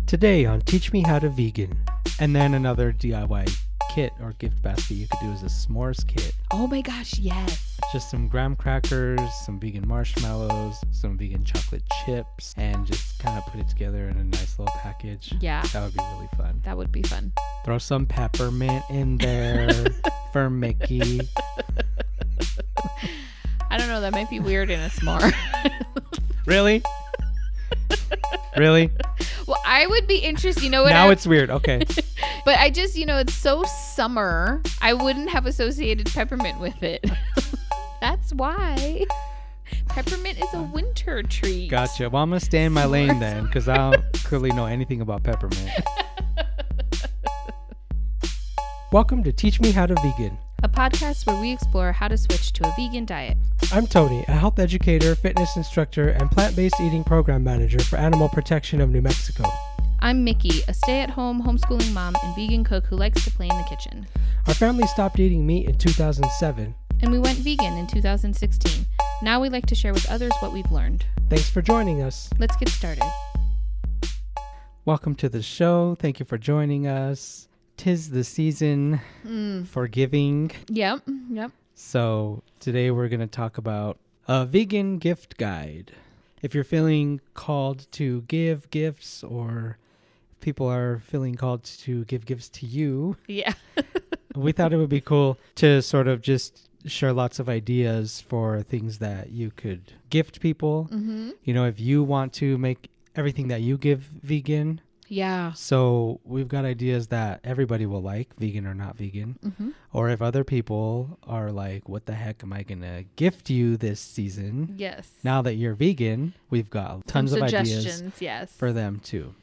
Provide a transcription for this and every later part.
Today on Teach Me How to Vegan. And then another DIY kit or gift basket you could do is a s'mores kit. Oh my gosh, yes. Just some graham crackers, some vegan marshmallows, some vegan chocolate chips, and just kind of put it together in a nice little package. Yeah. That would be really fun. That would be fun. Throw some peppermint in there for Mickey. I don't know, that might be weird in a s'more. Really? Really? Well, I would be interested, you know what? Now it's weird, okay. But I just, it's so summer, I wouldn't have associated peppermint with it. That's why. Peppermint is a winter treat. Gotcha. Well, I'm going to stay in my lane then, because I don't clearly know anything about peppermint. Welcome to Teach Me How to Vegan, a podcast where we explore how to switch to a vegan diet. I'm Tony, a health educator, fitness instructor, and plant-based eating program manager for Animal Protection of New Mexico. I'm Mickey, a stay-at-home homeschooling mom and vegan cook who likes to play in the kitchen. Our family stopped eating meat in 2007. And we went vegan in 2016. Now we like to share with others what we've learned. Thanks for joining us. Let's get started. Welcome to the show. Thank you for joining us. 'Tis the season for giving. Yep. So today we're going to talk about a vegan gift guide. If you're feeling called to give gifts, or people are feeling called to give gifts to you, Yeah. we thought it would be cool to sort of just share lots of ideas for things that you could gift people. Mm-hmm. If you want to make everything that you give vegan. Yeah. So we've got ideas that everybody will like, vegan or not vegan. Mm-hmm. Or if other people are like, what the heck am I going to gift you this season? Yes. Now that you're vegan, we've got tons of ideas for them too.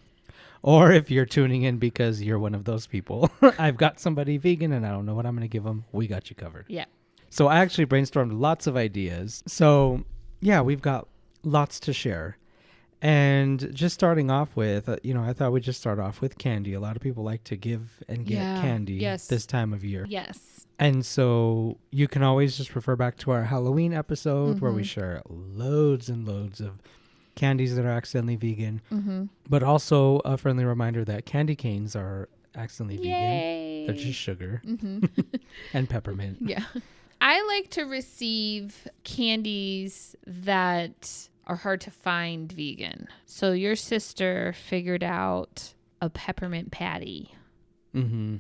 Or if you're tuning in because you're one of those people, I've got somebody vegan and I don't know what I'm going to give them. We got you covered. Yeah. So I actually brainstormed lots of ideas. So yeah, we've got lots to share. And just starting off with, I thought we'd just start off with candy. A lot of people like to give and get candy this time of year. Yes. And so you can always just refer back to our Halloween episode where we share loads and loads of candies that are accidentally vegan. Mm-hmm. But also a friendly reminder that candy canes are accidentally vegan. They're just sugar and peppermint. Yeah. I like to receive candies that are hard to find vegan. So your sister figured out a peppermint patty. Mm-hmm.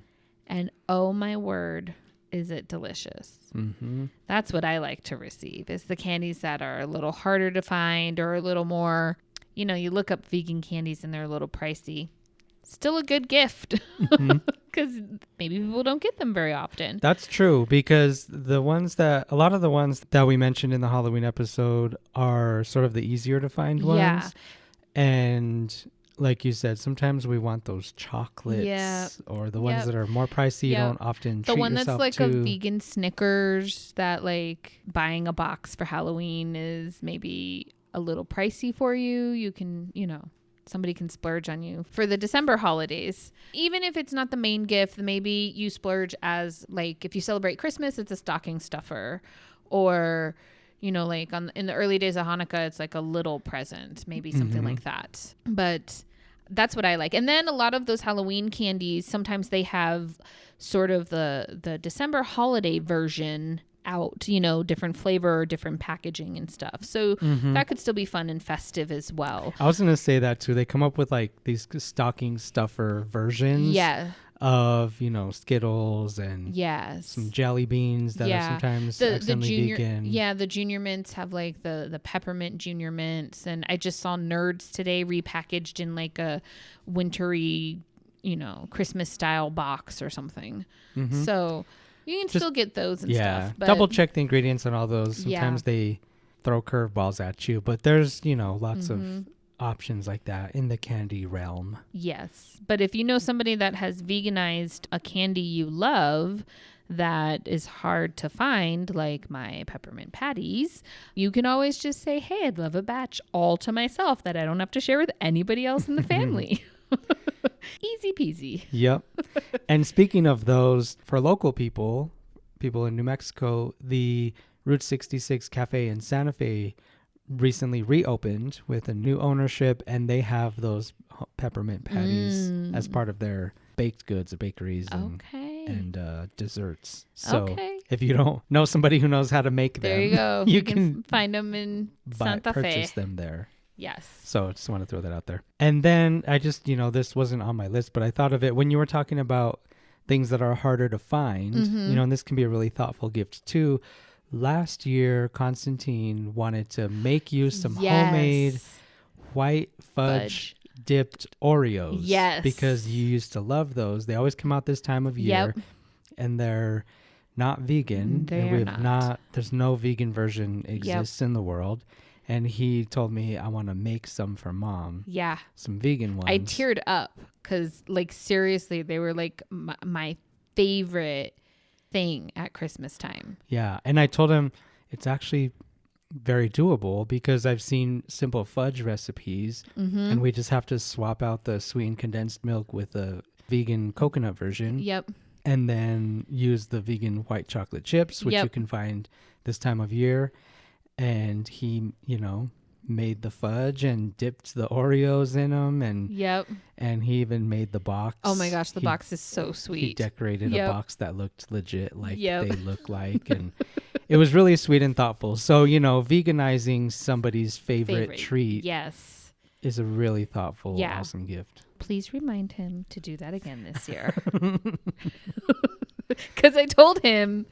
And oh my word, is it delicious. Mm-hmm. That's what I like to receive, is the candies that are a little harder to find or a little more, you look up vegan candies and they're a little pricey. Still a good gift because maybe people don't get them very often. That's true, because a lot of the ones that we mentioned in the Halloween episode are sort of the easier to find ones. Yeah. And like you said, sometimes we want those chocolates or the ones that are more pricey. You don't often treat yourself to. The one that's like a vegan Snickers that like buying a box for Halloween is maybe a little pricey for you. You can, somebody can splurge on you for the December holidays. Even if it's not the main gift, maybe you splurge as like if you celebrate Christmas, it's a stocking stuffer, or like in the early days of Hanukkah, it's like a little present, maybe something like that. But that's what I like. And then a lot of those Halloween candies, sometimes they have sort of the December holiday version out, different flavor or different packaging and stuff. So that could still be fun and festive as well. I was going to say that too. They come up with like these stocking stuffer versions of, Skittles and some jelly beans that are sometimes accidentally vegan. Yeah, the Junior Mints have like the peppermint Junior Mints. And I just saw Nerds today repackaged in like a wintry, Christmas style box or something. Mm-hmm. So you can still get those and stuff. But double check the ingredients on all those. Sometimes they throw curveballs at you, but there's, lots of options like that in the candy realm. Yes. But if you know somebody that has veganized a candy you love that is hard to find, like my peppermint patties, you can always just say, hey, I'd love a batch all to myself that I don't have to share with anybody else in the family. Easy peasy. Yep. And speaking of those, for local people in New Mexico, the Route 66 Cafe in Santa Fe recently reopened with a new ownership, and they have those peppermint patties as part of their baked goods, bakeries, and desserts. So if you don't know somebody who knows how to make them, there you go. you can find them in Santa Fe. Purchase them there. Yes. So I just want to throw that out there. And then I just, this wasn't on my list, but I thought of it when you were talking about things that are harder to find, and this can be a really thoughtful gift too. Last year, Constantine wanted to make you some homemade white fudge dipped Oreos. Yes. Because you used to love those. They always come out this time of year. And they're not vegan. There's no vegan version exists in the world. And he told me, I want to make some for Mom. Yeah. Some vegan ones. I teared up because, seriously, they were, my favorite thing at Christmas time. Yeah. And I told him it's actually very doable because I've seen simple fudge recipes and we just have to swap out the sweetened condensed milk with a vegan coconut version. Yep. And then use the vegan white chocolate chips, which you can find this time of year. And he, made the fudge and dipped the Oreos in them. And he even made the box. Oh my gosh, the box is so sweet. He decorated a box that looked legit like they look like. And it was really sweet and thoughtful. So, veganizing somebody's favorite treat is a really thoughtful, awesome gift. Please remind him to do that again this year. Because I told him,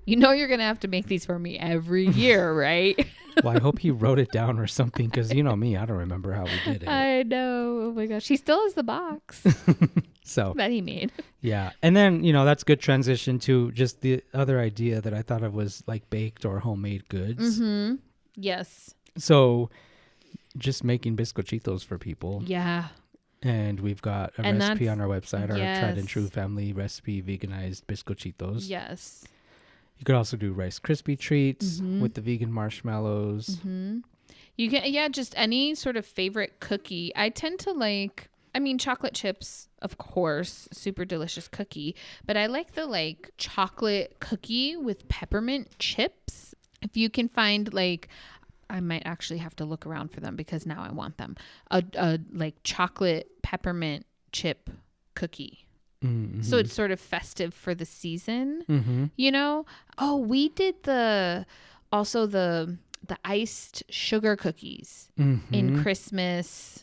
you're going to have to make these for me every year, right? Well, I hope he wrote it down or something because me, I don't remember how we did it. I know. Oh my gosh. He still has the box that he made. Yeah. And then, that's good transition to just the other idea that I thought of was like baked or homemade goods. Mm-hmm. Yes. So just making bizcochitos for people. Yeah. And we've got a recipe on our website, our tried and true family recipe, veganized bizcochitos. Yes. You could also do Rice Krispie treats with the vegan marshmallows. You can, just any sort of favorite cookie. I tend to chocolate chips, of course, super delicious cookie, but I like the chocolate cookie with peppermint chips. If you can find I might actually have to look around for them because now I want them. A chocolate peppermint chip cookie. Mm-hmm. So it's sort of festive for the season, Oh, we did the iced sugar cookies in Christmas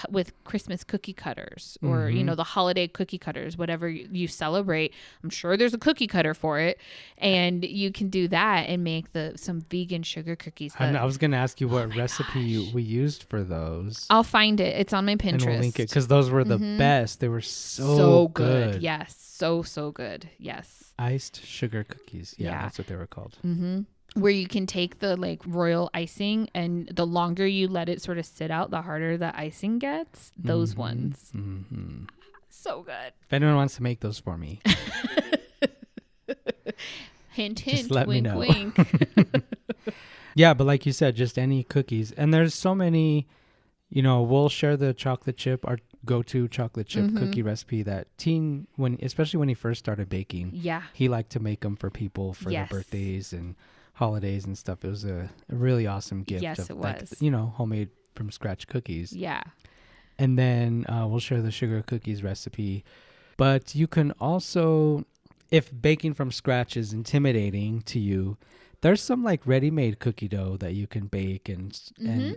with Christmas cookie cutters or, the holiday cookie cutters, whatever you celebrate. I'm sure there's a cookie cutter for it. And you can do that and make some vegan sugar cookies. I was going to ask you what recipe we used for those. I'll find it. It's on my Pinterest. And we'll link it because those were the best. They were so good. Yes. So good. Yes. Iced sugar cookies. Yeah. That's what they were called. Mm-hmm. Where you can take the royal icing and the longer you let it sort of sit out, the harder the icing gets. Those ones. Mm-hmm. So good. If anyone wants to make those for me. Hint, just let wink, me know. wink. Yeah, but like you said, just any cookies. And there's so many, we'll share the chocolate chip, our go-to chocolate chip cookie recipe that especially when he first started baking. Yeah. He liked to make them for people for their birthdays and holidays and stuff. It was a really awesome gift. Yes, it was. Homemade from scratch cookies. Yeah. And then we'll share the sugar cookies recipe. But you can also, if baking from scratch is intimidating to you, there's some ready-made cookie dough that you can bake and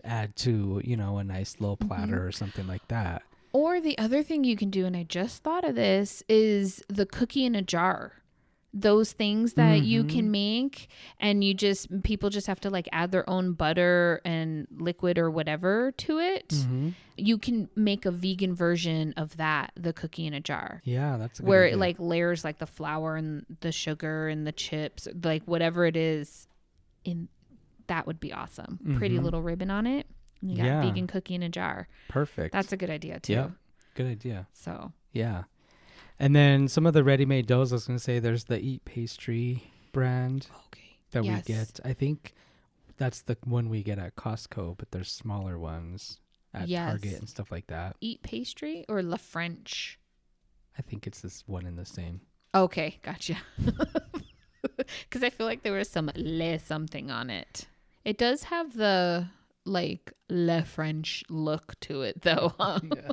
add to, a nice little platter or something like that. Or the other thing you can do, and I just thought of this, is the cookie in a jar. Those things that you can make, and people just have to add their own butter and liquid or whatever to it. You can make a vegan version of that, the cookie in a jar. Yeah, that's a good where idea. it layers the flour and the sugar and the chips, whatever it is. That would be awesome. Pretty little ribbon on it. You got vegan cookie in a jar. Perfect. That's a good idea too. Yeah, good idea. So yeah. And then some of the ready-made doughs, I was going to say, there's the Eat Pastry brand that we get. I think that's the one we get at Costco, but there's smaller ones at Target and stuff like that. Eat Pastry or La French? I think it's this one and the same. Okay, gotcha. Because I feel like there was some Le something on it. It does have the like Le French look to it, though. Yeah.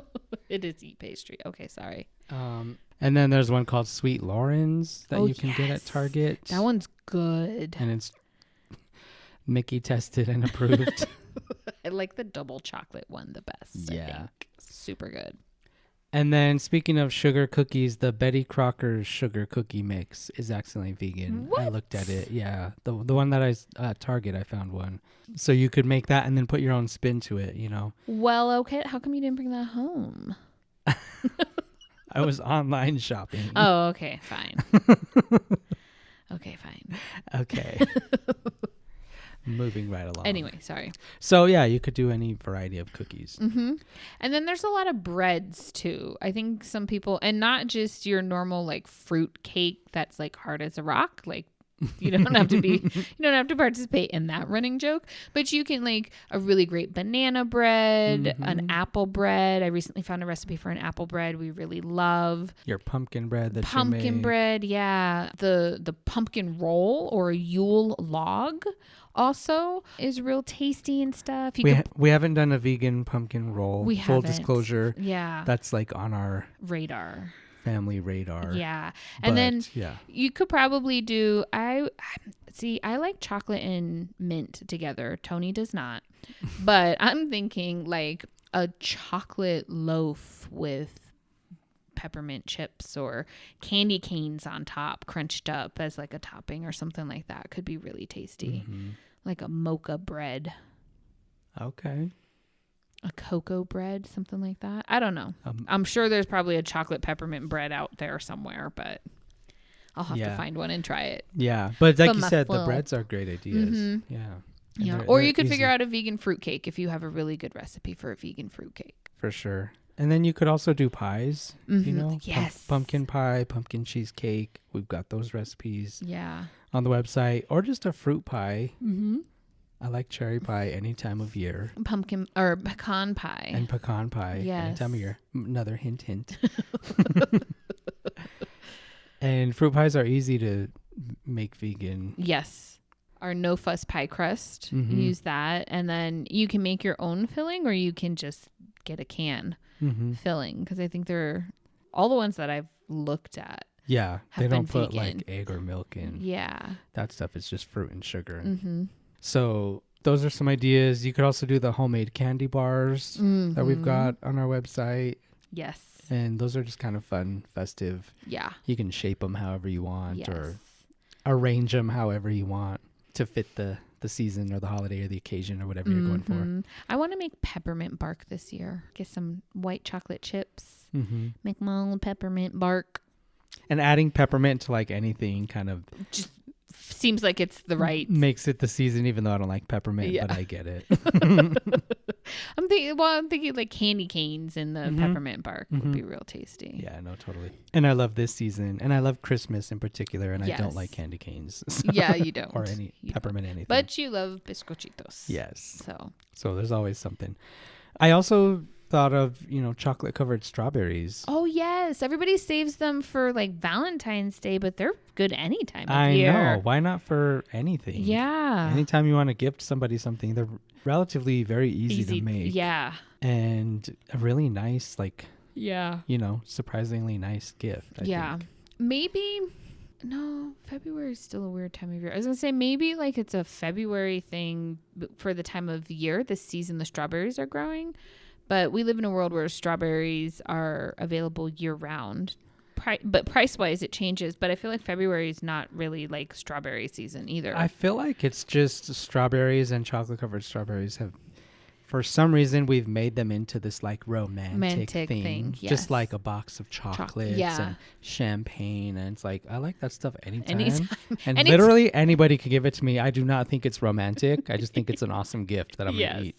It is eat pastry. Okay, sorry. And then there's one called Sweet Lauren's that you can get at Target. That one's good. And it's Mickey tested and approved. I like the double chocolate one the best. Yeah. I think. Super good. And then speaking of sugar cookies, the Betty Crocker sugar cookie mix is excellently vegan. What? I looked at it. Yeah. The one that at Target, I found one. So you could make that and then put your own spin to it, you know. Well, okay. How come you didn't bring that home? I was online shopping. Oh, okay. Fine. Okay, fine. Okay. Moving right along. Anyway, sorry. So yeah, you could do any variety of cookies. Mm-hmm. And then there's a lot of breads too. I think some people, and not just your normal like fruit cake that's like hard as a rock. Like you don't have to participate in that running joke, but you can like a really great banana bread, an apple bread. I recently found a recipe for an apple bread we really love. Your pumpkin bread that Pumpkin you make. bread, yeah. The pumpkin roll or a Yule log also is real tasty and stuff. We haven't done a vegan pumpkin roll. We Full haven't. disclosure. Yeah. That's like on our radar. family radar. Yeah. And then you could probably do, I like chocolate and mint together. Tony does not. But I'm thinking like a chocolate loaf with peppermint chips or candy canes on top, crunched up as like a topping or something like that could be really tasty. Mm-hmm. Like a mocha bread. Okay. A cocoa bread, something like that. I don't know. I'm sure there's probably a chocolate peppermint bread out there somewhere, but I'll have to find one and try it. Yeah. But like From you my said, flow. the breads are great ideas. Mm-hmm. Yeah. Yeah. And Or they're you could figure easy. out a vegan fruitcake if you have a really good recipe for a vegan fruitcake. For sure. And then you could also do pies, you know? Yes. Pumpkin pie, pumpkin cheesecake. We've got those recipes Yeah. on the website. Or just a fruit pie. Mm-hmm. I like cherry pie any time of year. Pumpkin or pecan pie. And pecan pie any Yes. time of year. Another hint. And fruit pies are easy to make vegan. Yes. Our no fuss pie crust. Mhm. Use that. And then you can make your own filling or you can just get a can filling. Because I think they're all the ones that I've looked at. Yeah. They have don't been put vegan. like egg or milk in. Yeah. That stuff is just fruit and sugar. Mm-hmm. So those are some ideas. You could also do the homemade candy bars that we've got on our website. Yes. And those are just kind of fun, festive. Yeah. You can shape them however you want Yes. or arrange them however you want to fit the season or the holiday or the occasion or whatever you're going for. I want to make peppermint bark this year. Get some white chocolate chips. Make my own peppermint bark. And adding peppermint to like anything kind of Just seems like it's the right. makes it the season, even though I don't like peppermint, but I get it. I'm thinking like candy canes in the peppermint bark would be real tasty. Yeah, no, totally. And I love this season, and I love Christmas in particular, and Yes. I don't like candy canes. Yeah, you don't. Or any peppermint anything. But you love biscochitos. Yes. So there's always something. I also thought of, chocolate covered strawberries. Oh yes, everybody saves them for like Valentine's Day, but they're good any time of year. I know. Why not for anything? Yeah. Anytime you want to gift somebody something, they're relatively very easy to make. Yeah. And a really nice, Yeah. surprisingly nice gift. I think. Maybe. No, February is still a weird time of year. I was going to say maybe like it's a February thing for the time of year, the season the strawberries are growing. But we live in a world where strawberries are available year round. But price-wise, it changes. But I feel like February is not really like strawberry season either. I feel like it's just strawberries and chocolate-covered strawberries have, for some reason, we've made them into this like romantic thing. Yes. Just like a box of chocolates yeah. and champagne. And it's like, I like that stuff anytime. And Anytime. literally anybody could give it to me. I do not think it's romantic. I just think it's an awesome gift that I'm going to eat.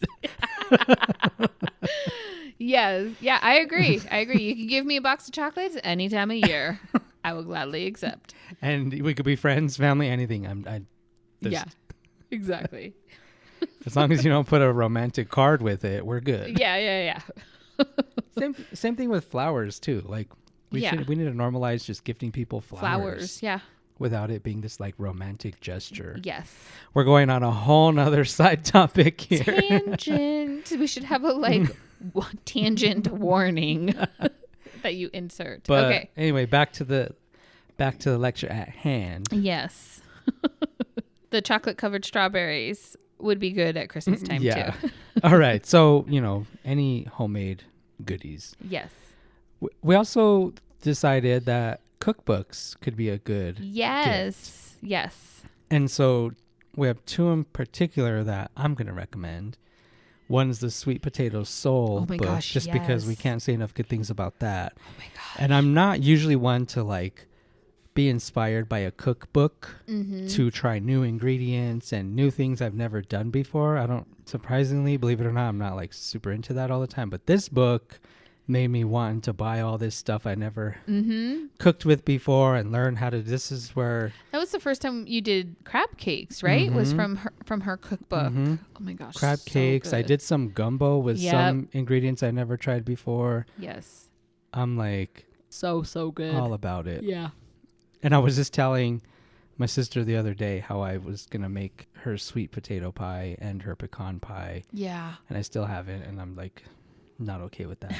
Yes. Yeah, I agree. You can give me a box of chocolates any time of year. I will gladly accept. And we could be friends, family, anything. Yeah, exactly. As long as you don't put a romantic card with it, we're good. Yeah. Same thing with flowers too. Like we need to normalize just gifting people flowers. Yeah. without it being this like romantic gesture. Yes. We're going on a whole nother side topic here. Tangent. We should have a like tangent warning that you insert. But okay. Anyway, back to the lecture at hand. Yes. The chocolate covered strawberries would be good at Christmas time too. All right. So, any homemade goodies. Yes. We also decided that cookbooks could be a good gift. Yes. And so we have two in particular that I'm going to recommend. One's the Sweet Potato Soul book, gosh, just because we can't say enough good things about that. Oh my gosh. And I'm not usually one to like be inspired by a cookbook to try new ingredients and new things I've never done before. I don't, surprisingly, believe it or not, I'm not like super into that all the time. But this book made me want to buy all this stuff I never cooked with before and learn how to. This is where that was the first time you did crab cakes, right? Was from her cookbook. Oh my gosh, crab cakes. good. I did some gumbo with some ingredients I never tried before. Yes, I'm like so good, all about it. Yeah. And I was just telling my sister the other day how I was gonna make her sweet potato pie and her pecan pie. Yeah, and I still haven't, and I'm like not okay with that.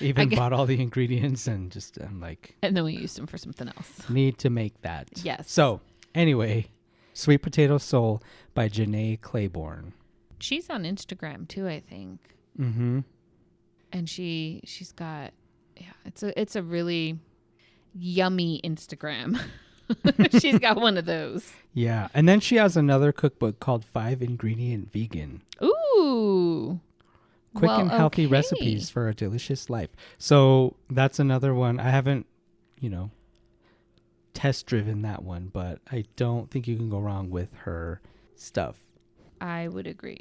Even bought all the ingredients and just I'm like, and then we used them for something else. Need to make that. Yes. So anyway, Sweet Potato Soul by Janae Claiborne. She's on Instagram too, I think. Mm-hmm. And she's got it's a really yummy Instagram. She's got one of those. Yeah, and then she has another cookbook called 5 Ingredient Vegan. Ooh. Quick and healthy recipes for a delicious life. So that's another one. I haven't, test driven that one, but I don't think you can go wrong with her stuff. I would agree.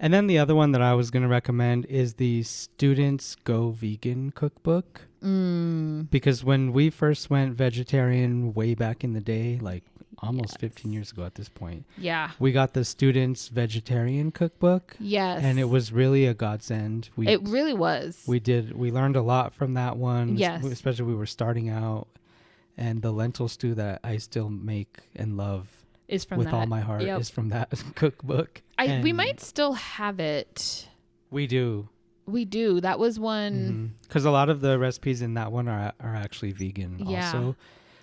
And then the other one that I was going to recommend is the Students Go Vegan cookbook. Because when we first went vegetarian way back in the day, like almost 15 years ago at this point. Yeah. We got the Students Vegetarian cookbook. Yes. And it was really a godsend. It really was. We learned a lot from that one. Yes. Especially we were starting out. And the lentil stew that I still make and love is from with all my heart is from that cookbook. We might still have it. We do. That was one. Because a lot of the recipes in that one are actually vegan also.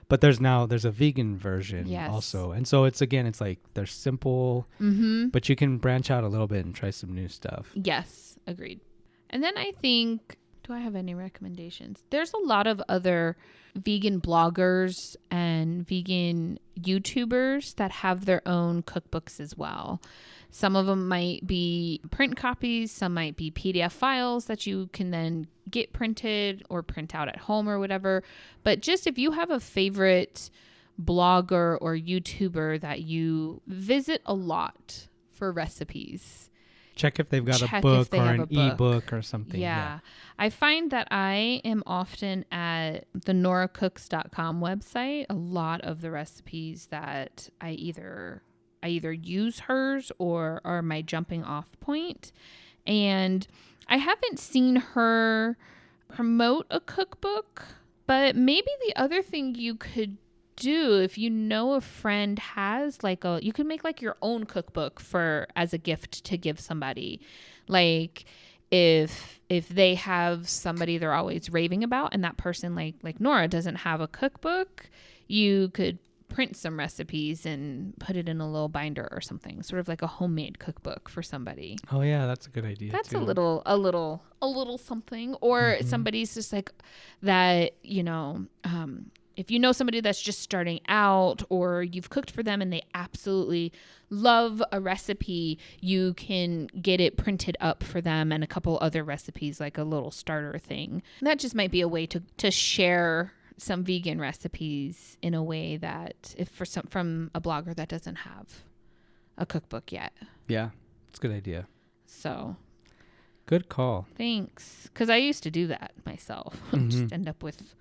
But there's a vegan version also. And so it's like they're simple, but you can branch out a little bit and try some new stuff. Yes, agreed. And then I think, do I have any recommendations? There's a lot of other vegan bloggers and vegan YouTubers that have their own cookbooks as well. Some of them might be print copies. Some might be PDF files that you can then get printed or print out at home or whatever. But just if you have a favorite blogger or YouTuber that you visit a lot for recipes, check if they've got a book or an ebook or something. Yeah. I find that I am often at the noracooks.com website. A lot of the recipes that I either use hers or are my jumping off point. And I haven't seen her promote a cookbook, but maybe the other thing you could do if you know a friend has you could make like your own cookbook as a gift to give somebody. Like if they have somebody they're always raving about and that person like Nora doesn't have a cookbook, you could print some recipes and put it in a little binder or something, sort of like a homemade cookbook for somebody. Oh yeah, that's a good idea. That's too. a little something. Or somebody's just like that, if you know somebody that's just starting out or you've cooked for them and they absolutely love a recipe, you can get it printed up for them and a couple other recipes, like a little starter thing. And that just might be a way to share some vegan recipes in a way that from a blogger that doesn't have a cookbook yet. Yeah, it's a good idea. So good call. Thanks. Because I used to do that myself. Just end up with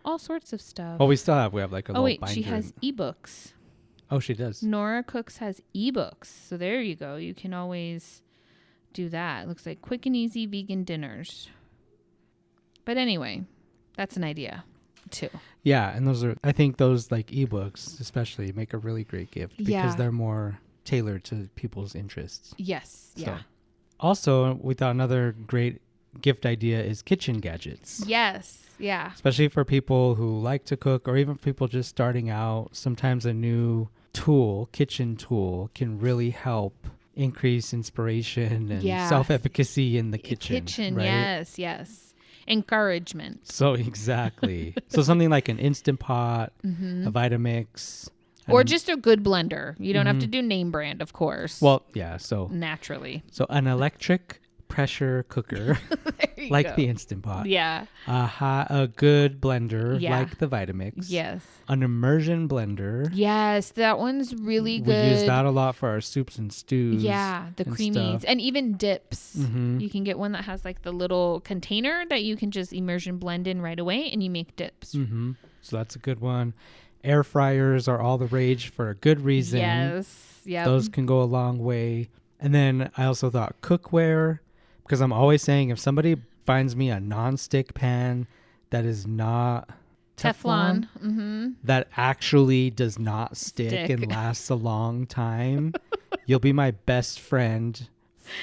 all sorts of stuff. Oh, we have like a little binder. She has ebooks. Oh, she does. Nora Cooks has ebooks. So there you go. You can always do that. It looks like quick and easy vegan dinners. But anyway, that's an idea. too. Yeah, and I think those like ebooks especially make a really great gift because they're more tailored to people's interests. Yes. So. Yeah. Also, we thought another great gift idea is kitchen gadgets. Yes. Yeah. Especially for people who like to cook or even people just starting out. Sometimes a new kitchen tool, can really help increase inspiration and self-efficacy in the kitchen. Right? Yes. Yes. Encouragement. So exactly. So something like an Instant Pot, a Vitamix. Or just a good blender. You don't have to do name brand, of course. Well, yeah. So naturally. So an electric pressure cooker like the Instant Pot. Yeah. A good blender like the Vitamix. Yes. An immersion blender. Yes, that one's really good. We use that a lot for our soups and stews. Yeah, the creamies and even dips. You can get one that has like the little container that you can just immersion blend in right away and you make dips. So that's a good one. Air fryers are all the rage for a good reason. Yes. Yeah. Those can go a long way. And then I also thought cookware, because I'm always saying if somebody finds me a non-stick pan that is not Teflon, that actually does not stick and lasts a long time, you'll be my best friend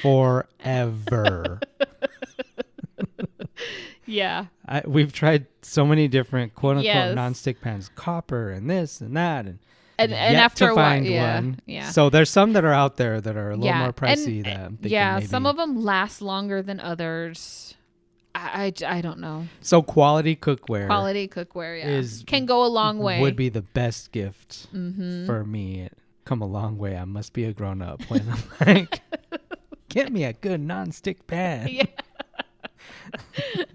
forever. Yeah. We've tried so many different quote-unquote non-stick pans, copper and this and that, and after to find one. Yeah. So there's some that are out there that are a little more pricey. Some of them last longer than others. I don't know. So quality cookware. Can go a long way. Would be the best gift for me. Come a long way. I must be a grown up when I'm like, get me a good non-stick pan. Yeah.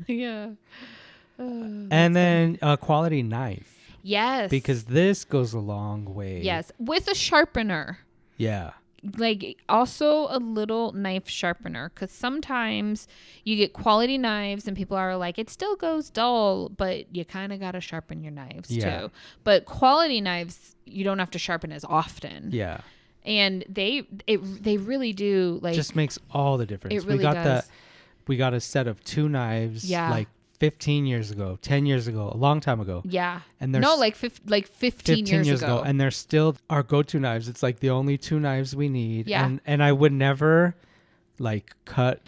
Yeah. And then a quality knife. Yes. Because this goes a long way. Yes. With a sharpener. Yeah. Like also a little knife sharpener. Because sometimes you get quality knives and people are like, it still goes dull, but you kind of got to sharpen your knives too. But quality knives, you don't have to sharpen as often. Yeah. And they really do like. Just makes all the difference. It really does. We got a set of 2 knives. Yeah. Like 15 years ago, 10 years ago, a long time ago. Yeah. And there's 15 years ago. And they're still our go-to knives. It's like the only 2 knives we need. Yeah. And I would never like cut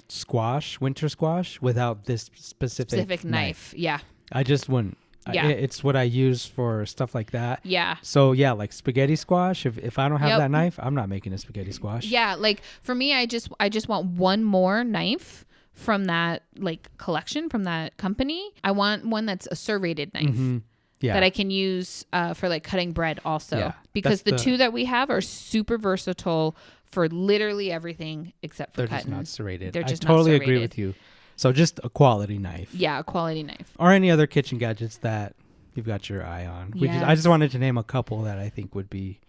winter squash without this specific knife. Yeah. I just wouldn't. Yeah. It's what I use for stuff like that. Yeah. So yeah, like spaghetti squash. If I don't have that knife, I'm not making a spaghetti squash. Yeah. Like for me, I just want one more knife from that like collection from that company. I want one that's a serrated knife that I can use for like cutting bread also, because the 2 that we have are super versatile for literally everything except for cutting. They're just not serrated. They're just I totally not serrated. agree with you. So just a quality knife. Yeah, a quality knife. Or any other kitchen gadgets that you've got your eye on. Yes. I just wanted to name a couple that I think would be,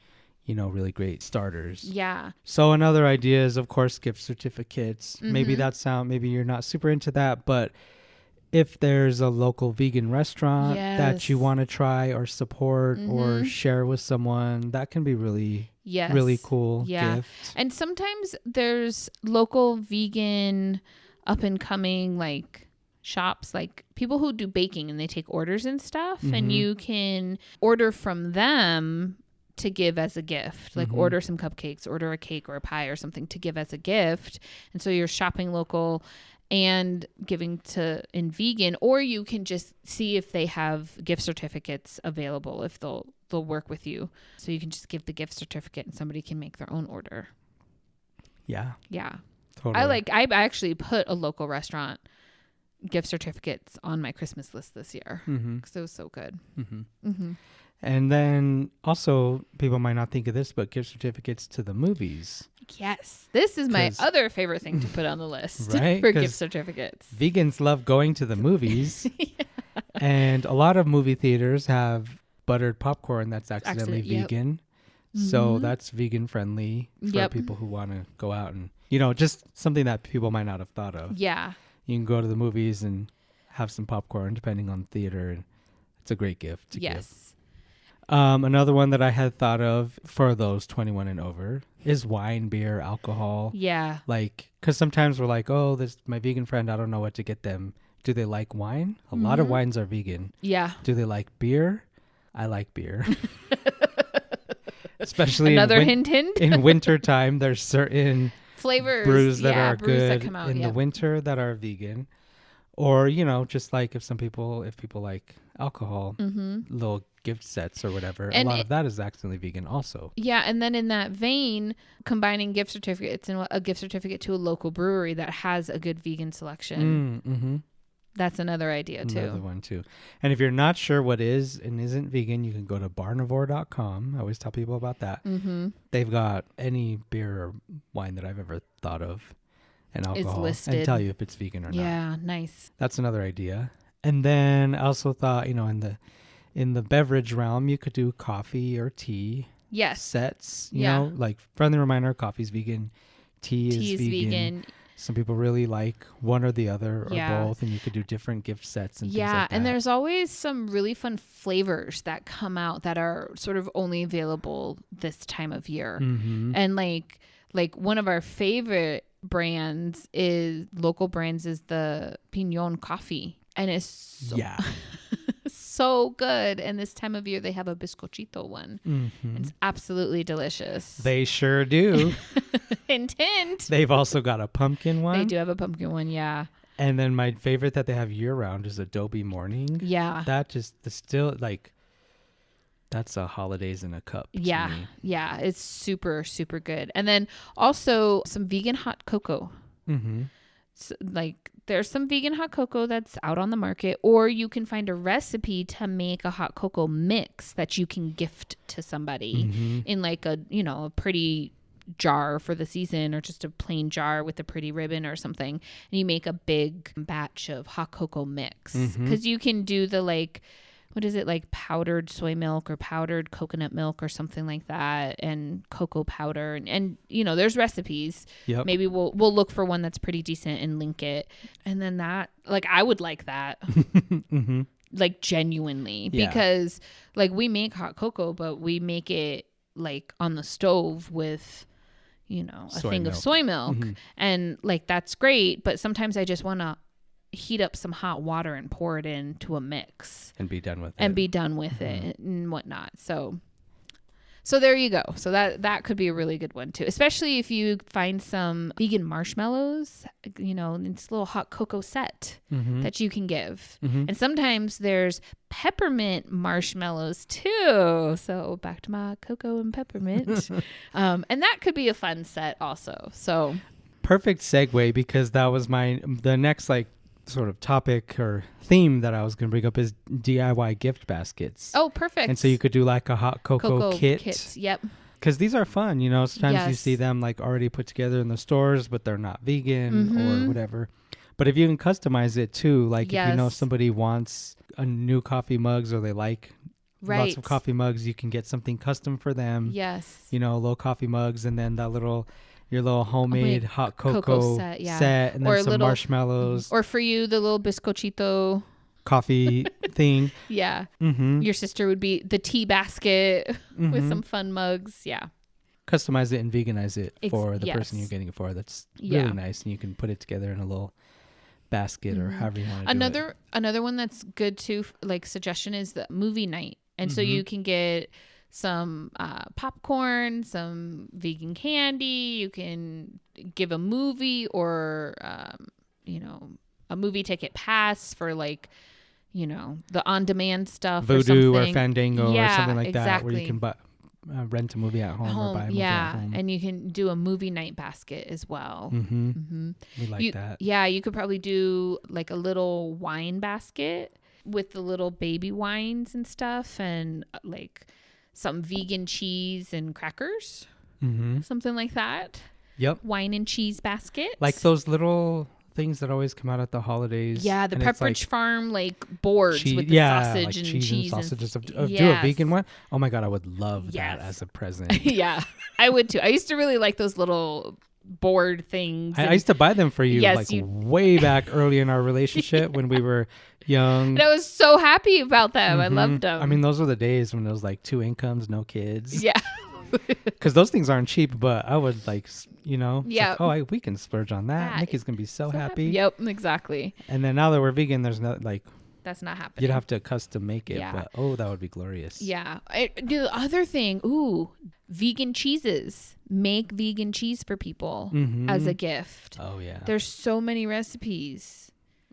really great starters. Yeah. So another idea is, of course, gift certificates. Maybe maybe you're not super into that, but if there's a local vegan restaurant that you want to try or support or share with someone, that can be really cool gift. And sometimes there's local vegan up and coming like shops, like people who do baking and they take orders and stuff, and you can order from them to give as a gift, like order some cupcakes, order a cake or a pie or something to give as a gift. And so you're shopping local and giving in vegan, or you can just see if they have gift certificates available, if they'll work with you. So you can just give the gift certificate and somebody can make their own order. Yeah. Yeah. Totally. I actually put a local restaurant gift certificates on my Christmas list this year because it was so good. And then also, people might not think of this, but gift certificates to the movies. Yes. This is my other favorite thing to put on the list right? for gift certificates. Vegans love going to the movies. And a lot of movie theaters have buttered popcorn that's accidentally vegan. So that's vegan friendly for people who want to go out and, just something that people might not have thought of. Yeah. You can go to the movies and have some popcorn depending on the theater. And it's a great gift to give. Another one that I had thought of for those 21 and over is wine, beer, alcohol. Yeah. Like, because sometimes we're like, oh, this my vegan friend, I don't know what to get them Do they like wine? A lot of wines are vegan. Yeah. Do they like beer? I like beer. Especially hint. In winter time, there's certain flavors, brews that are brews good that come out, in the winter that are vegan. Or, just like if people like alcohol, little gift sets or whatever, and a lot of that is actually vegan also. Yeah, and then in that vein, combining gift certificates and a gift certificate to a local brewery that has a good vegan selection. That's another idea too. Another one too. And if you're not sure what is and isn't vegan, you can go to barnivore.com. I always tell people about that. They've got any beer or wine that I've ever thought of and alcohol and tell you if it's vegan or not. Yeah, nice. That's another idea. And then I also thought, in the beverage realm, you could do coffee or tea sets. You know, like friendly reminder, coffee's vegan, tea is vegan. Some people really like one or the other or both, and you could do different gift sets and things like that. And there's always some really fun flavors that come out that are sort of only available this time of year. And like one of our favorite local brands is the Pinyon Coffee, and it's so good. And this time of year they have a bizcochito one. It's absolutely delicious. They sure do. Hint, hint. They've also got a pumpkin one. They do have a pumpkin one, yeah. And then my favorite that they have year round is Adobe Morning. Yeah. That just that's a holidays in a cup. To me. Yeah. It's super, super good. And then also some vegan hot cocoa. So, there's some vegan hot cocoa that's out on the market, or you can find a recipe to make a hot cocoa mix that you can gift to somebody in a pretty jar for the season, or just a plain jar with a pretty ribbon or something. And you make a big batch of hot cocoa mix, because you can do the what is it, like powdered soy milk or powdered coconut milk or something like that, and cocoa powder, and there's recipes. Yep. Maybe we'll look for one that's pretty decent and link it. And then that, I would like that. Genuinely, because we make hot cocoa, but we make it on the stove with a thing of soy milk, and that's great, but sometimes I just want to heat up some hot water and pour it into a mix and be done with it and whatnot. So there you go. So that could be a really good one too, especially if you find some vegan marshmallows, it's a little hot cocoa set that you can give. And sometimes there's peppermint marshmallows too. So back to my cocoa and peppermint. And that could be a fun set also. So perfect segue, because that was the next sort of topic or theme that I was going to bring up is DIY gift baskets. Oh, perfect. And so you could do a hot cocoa kit. Kits. Yep. Because these are fun, sometimes you see them already put together in the stores, but they're not vegan or whatever. But if you can customize it too, if somebody wants a new coffee mugs, or they like lots of coffee mugs, you can get something custom for them. Yes. Little coffee mugs, and then your little homemade hot cocoa set, and then some marshmallows. Or for you, the little bizcochito coffee thing. Yeah. Your sister would be the tea basket with some fun mugs. Yeah. Customize it and veganize it for the person you're getting it for. That's really nice. And you can put it together in a little basket or however you want to do it. Another one that's good too, suggestion, is the movie night. And so you can get some popcorn, some vegan candy. You can give a movie or, a movie ticket pass for the on-demand stuff. Voodoo or Fandango or something like that, where you can rent a movie at home or buy a movie at home. And you can do a movie night basket as well. We like that. Yeah, you could probably do a little wine basket with the little baby wines and stuff, and some vegan cheese and crackers, something like that. Yep. Wine and cheese basket. Those little things that always come out at the holidays. Yeah, the Pepperidge Farm boards with the sausage and cheese and sausages. Do a vegan one. Oh my God, I would love that as a present. Yeah, I would too. I used to really like those little board things. I used to buy them for you way back early in our relationship when we were young. And I was so happy about them. I loved them. I mean, those were the days when it was 2 incomes, no kids. Yeah. Because those things aren't cheap, but I would like, you know, Yeah. like, we can splurge on that. Nikki's going to be so happy. Yep, exactly. And then now that we're vegan, there's no like, that's not happening. you'd have to custom make it, Yeah. but that would be glorious. Yeah. The other thing, vegan cheeses. Make vegan cheese for people as a gift. Oh yeah. There's so many recipes.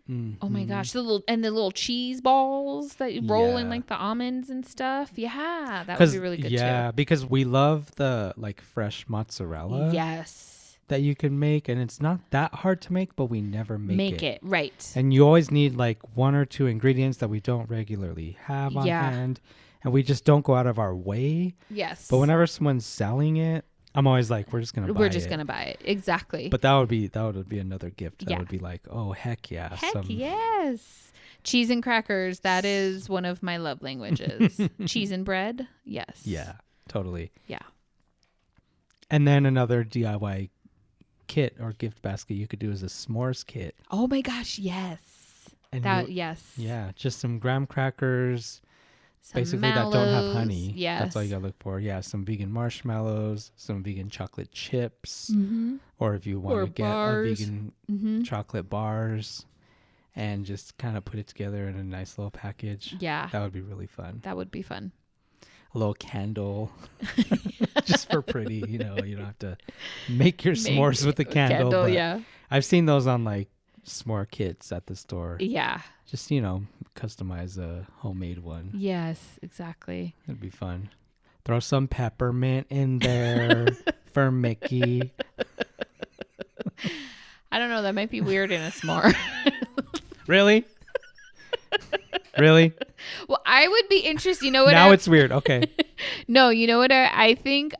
Mm-hmm. Oh my gosh, the little cheese balls that you roll in like the almonds and stuff. Yeah, that would be really good too. Yeah, because we love the like fresh mozzarella. Yes. That you can make, and it's not that hard to make, but we never make it. Right. And you always need like one or two ingredients that we don't regularly have on hand, and we just don't go out of our way. Yes. But whenever someone's selling it, I'm always like, we're just gonna buy it. Exactly. But that would be another gift. That would be like, oh heck yeah. Yes. Cheese and crackers. That is one of my love languages. Cheese and bread. Yes. Yeah. Totally. Yeah. And then another DIY kit or gift basket you could do is a s'mores kit. Oh my gosh, yes. And yes. Yeah, just some graham crackers. Some basically mallows, that don't have honey. Yes. That's all you gotta look for. Yeah, some vegan marshmallows, some vegan chocolate chips, or if you want to get a vegan chocolate bars, and just kind of put it together in a nice little package. Yeah. That would be really fun. That would be fun. A little candle just for pretty, you don't have to make your s'mores with the candle. But yeah. I've seen those on like s'more kits at the store. Yeah. Just, customize a homemade one. Yes, exactly. It'd be fun. Throw some peppermint in there for Mickey. I don't know. That might be weird in a s'more. Really? Really? Well, I would be interested. You know what? Now it's weird. Okay. No, you know what? I think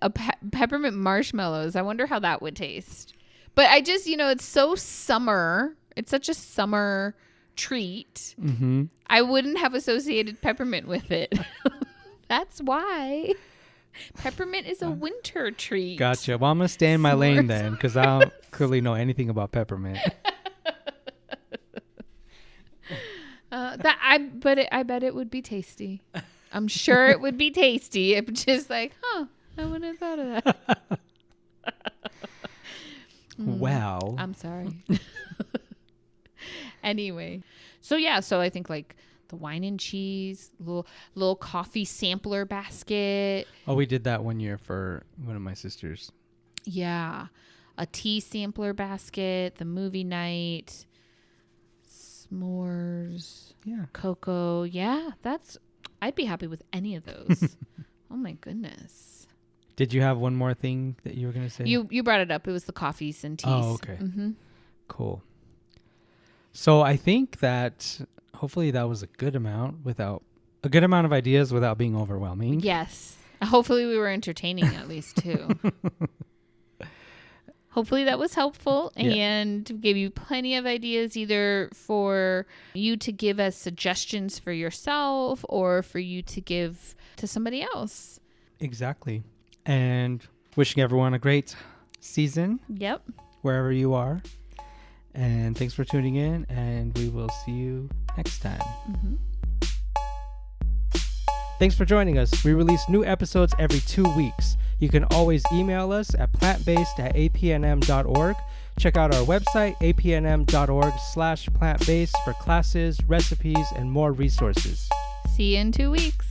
peppermint marshmallows. I wonder how that would taste. But I just, it's so summer. It's such a summer treat. Mm-hmm. I wouldn't have associated peppermint with it. That's why. Peppermint is a winter treat. Gotcha. Well, I'm going to stay in my lane then because I don't clearly know anything about peppermint. I bet it would be tasty. I'm sure it would be tasty. I'm just like, I wouldn't have thought of that. Wow. I'm sorry. Anyway, so I think like the wine and cheese, little coffee sampler basket. Oh, we did that one year for one of my sisters. Yeah, a tea sampler basket, the movie night, s'mores, cocoa. Yeah, I'd be happy with any of those. Oh my goodness. Did you have one more thing that you were going to say? You brought it up. It was the coffees and teas. Oh, okay. Mm-hmm. Cool. So I think that hopefully that was a good amount of ideas without being overwhelming. Yes. Hopefully we were entertaining at least too. Hopefully that was helpful and gave you plenty of ideas either for you to give as suggestions for yourself or for you to give to somebody else. Exactly. And wishing everyone a great season. Yep. Wherever you are. And thanks for tuning in, and we will see you next time. Mm-hmm. Thanks for joining us. We release new episodes every 2 weeks. You can always email us at plantbased@apnm.org. Check out our website, apnm.org/plantbased for classes, recipes, and more resources. See you in 2 weeks.